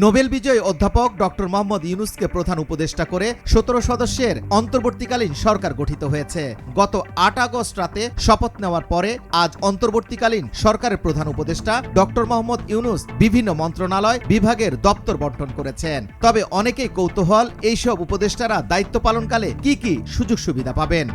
Nobel বিজয়ী অধ্যাপক doctor Mohammad ইউনূসকে প্রধান উপদেষ্টা করে ১৭ সদস্যের অন্তর্বর্তীকালীন সরকার গঠিত হয়েছে। গত ৮ আগস্ট রাতে শপথ নেওয়ার পরে আজ অন্তর্বর্তীকালীন সরকারের প্রধান উপদেষ্টা ডক্টর মোহাম্মদ ইউনূস বিভিন্ন মন্ত্রণালয় বিভাগের দপ্তর বণ্টন করেছেন। তবে অনেকেই কৌতূহল এইসব উপদেষ্টারা দায়িত্ব পালনকালে কি কি সুযোগ সুবিধা পাবেন।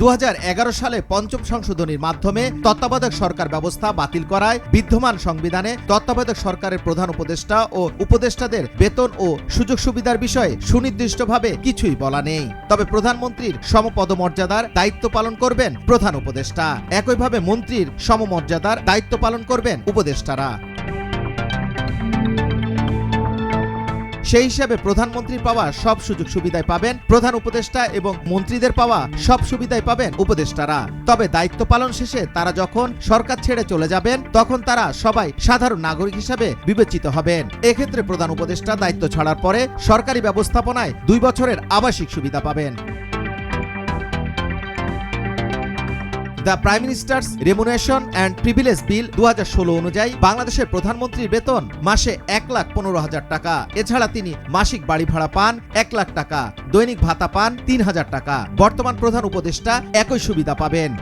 ২০১১ সালে পঞ্চম সংশোধনীর মাধ্যমে তত্ত্বাবধায়ক সরকার ব্যবস্থা বাতিল করায় বিদ্যমান সংবিধানে তত্ত্বাবধায়ক সরকারের প্রধান উপদেষ্টা ও উপদেষ্টাদের বেতন ও সুযোগ সুবিধার বিষয়ে সুনির্দিষ্টভাবে কিছুই বলা নেই। তবে প্রধানমন্ত্রীর সমপদমর্যাদার দায়িত্ব পালন করবেন প্রধান উপদেষ্টা, একইভাবে মন্ত্রীর সমমর্যাদার দায়িত্ব পালন করবেন উপদেষ্টারা। সেই হিসাবে প্রধানমন্ত্রীর পাওয়া সব সুযোগ সুবিধায় পাবেন প্রধান উপদেষ্টা এবং মন্ত্রীদের পাওয়া সব সুবিধায় পাবেন উপদেষ্টারা। তবে দায়িত্ব পালন শেষে তারা যখন সরকার ছেড়ে চলে যাবেন তখন তারা সবাই সাধারণ নাগরিক হিসাবে বিবেচিত হবেন। এক্ষেত্রে প্রধান উপদেষ্টা দায়িত্ব ছাড়ার পরে সরকারি ব্যবস্থাপনায় ২ বছরের আবাসিক সুবিধা পাবেন। The prime minister's remuneration and privilege bill ২০১৬ অনুযায়ী বাংলাদেশের প্রধানমন্ত্রীর বেতন মাসে ১,১৫,০০০ টাকা। এছাড়া তিনি মাসিক বাড়ি ভাড়া পান ১ লাখ টাকা, দৈনিক ভাতা পান ৩,০০০ টাকা। বর্তমান প্রধান উপদেষ্টা একই সুবিধা পাবেন।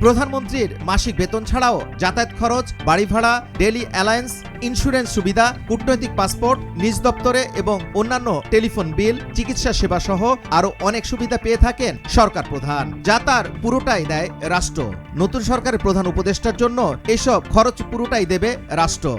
প্রধানমন্ত্রীর মাসিক বেতন ছাড়াও যাতায়াত খরচ, বাড়ি ভাড়া, ডেইলি অ্যালায়েন্স, ইন্স্যুরেন্স সুবিধা, কূটনৈতিক পাসপোর্ট, নিজ দপ্তরে এবং অন্যান্য টেলিফোন বিল, চিকিৎসা সেবা সহ আরও অনেক সুবিধা পেয়ে থাকেন সরকার প্রধান, যা তার পুরোটাই দেয় রাষ্ট্র। নতুন সরকারের প্রধান উপদেষ্টার জন্য এসব খরচ পুরোটাই দেবে রাষ্ট্র।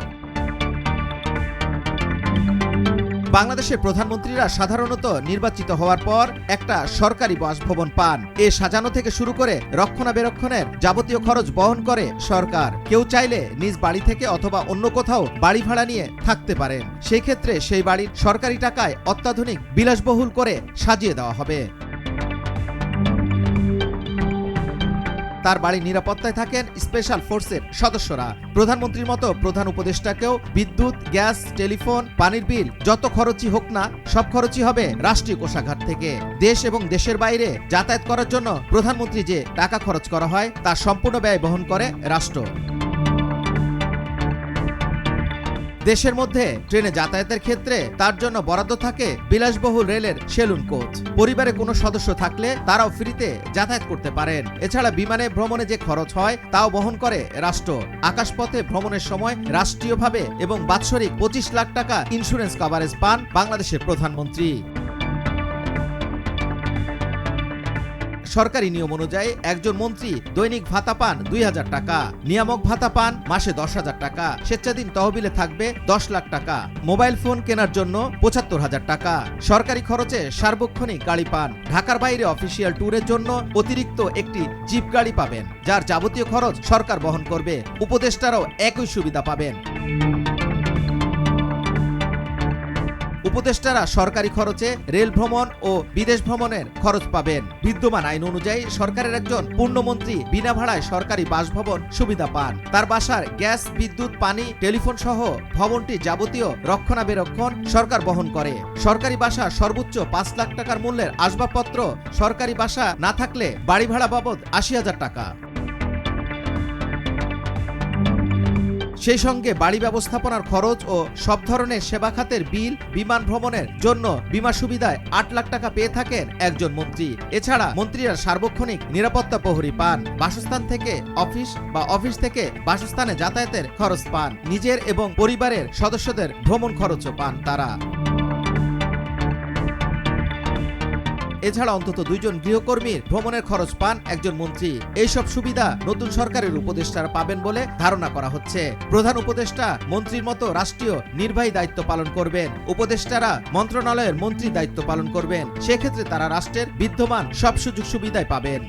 বাংলাদেশের প্রধানমন্ত্রীরা সাধারণত নির্বাচিত হওয়ার পর একটা সরকারি বাসভবন পান। এ সাজানো থেকে শুরু করে রক্ষণাবেক্ষণের যাবতীয় খরচ বহন করে সরকার। কেউ চাইলে নিজ বাড়ি থেকে অথবা অন্য কোথাও বাড়ি ভাড়া নিয়ে থাকতে পারেন। সেই ক্ষেত্রে সেই বাড়ির সরকারি টাকায় অত্যাধুনিক বিলাসবহুল করে সাজিয়ে দেওয়া হবে। তার বাড়ির নিরাপত্তায় থাকেন স্পেশাল ফোর্সের সদস্যরা। প্রধানমন্ত্রীর মতো প্রধান উপদেষ্টাকেও বিদ্যুৎ, গ্যাস, টেলিফোন, পানির বিল যত খরচই হোক না সব খরচই হবে রাষ্ট্রীয় কোষাগার থেকে। দেশ এবং দেশের বাইরে যাতায়াত করার জন্য প্রধানমন্ত্রী যে টাকা খরচ করা হয় তার সম্পূর্ণ ব্যয় বহন করে রাষ্ট্র। দেশের মধ্যে ট্রেনে যাতায়াতের ক্ষেত্রে তার জন্য বরাদ্দ থাকে বিলাসবহুল রেলের সেলুন কোচ। পরিবারে কোনো সদস্য থাকলে তারাও ফ্রিতে যাতায়াত করতে পারেন। এছাড়া বিমানে ভ্রমণে যে খরচ হয় তাও বহন করে রাষ্ট্র। আকাশপথে ভ্রমণের সময় রাষ্ট্রীয়ভাবে এবং বাৎসরিক ২৫ লাখ টাকা ইন্স্যুরেন্স কভারেজ পান বাংলাদেশের প্রধানমন্ত্রী। সরকারি নিয়ম অনুযায়ী একজন মন্ত্রী দৈনিক ভাতা পান ২,০০০ টাকা, নিয়ামক ভাতা পান মাসে ১০,০০০ টাকা, স্বেচ্ছাধীন তহবিলে থাকবে ১০ লাখ টাকা, মোবাইল ফোন কেনার জন্য ৭৫,০০০ টাকা, সরকারি খরচে সার্বক্ষণিক গাড়ি পান, ঢাকার বাইরে অফিসিয়াল ট্যুরের জন্য অতিরিক্ত একটি জিপ গাড়ি পাবেন, যার যাবতীয় খরচ সরকার বহন করবে। উপদেষ্টারাও একই সুবিধা পাবেন। উপদেষ্টারা সরকারি খরচে রেল ভ্রমণ ও বিদেশ ভ্রমণের খরচ পাবেন। বিদ্যমান আইন অনুযায়ী সরকারের একজন পূর্ণমন্ত্রী বিনা ভাড়ায় সরকারি বাসভবন সুবিধা পান। তার বাসার গ্যাস, বিদ্যুৎ, পানি, টেলিফোন সহ ভবনটি যাবতীয় রক্ষণাবেক্ষণ সরকার বহন করে। সরকারি বাসা সর্বোচ্চ ৫ লাখ টাকার মূল্যের আসবাবপত্র, সরকারি বাসা না থাকলে বাড়ি ভাড়া বাবদ ৮০,০০০ টাকা। সেই সঙ্গে বাড়ি ব্যবস্থাপনার খরচ ও সব ধরনের সেবা খাতের বিল, বিমান ভ্রমণের জন্য বিমা সুবিধায় ৮ লাখ টাকা পেয়ে থাকেন একজন মন্ত্রী। এছাড়া মন্ত্রীরা সার্বক্ষণিক নিরাপত্তা প্রহরী পান। বাসস্থান থেকে অফিস বা অফিস থেকে বাসস্থানে যাতায়াতের খরচ পান। নিজের এবং পরিবারের সদস্যদের ভ্রমণ খরচও পান তারা। এছাড়া অন্তত ২ জন গৃহকর্মীর ভ্রমণের খরচ পান একজন মন্ত্রী। এইসব সুবিধা নতুন সরকারের উপদেষ্টারা পাবেন বলে ধারণা করা হচ্ছে। প্রধান উপদেষ্টা মন্ত্রীর মতো রাষ্ট্রীয় নির্বাহী দায়িত্ব পালন করবেন। উপদেষ্টারা মন্ত্রণালয়ের মন্ত্রী দায়িত্ব পালন করবেন। সেক্ষেত্রে তারা রাষ্ট্রের বিদ্যমান সব সুযোগ সুবিধাই পাবেন।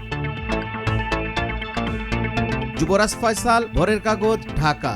যুবরাজ ফয়সাল, ভোরের কাগজ, ঢাকা।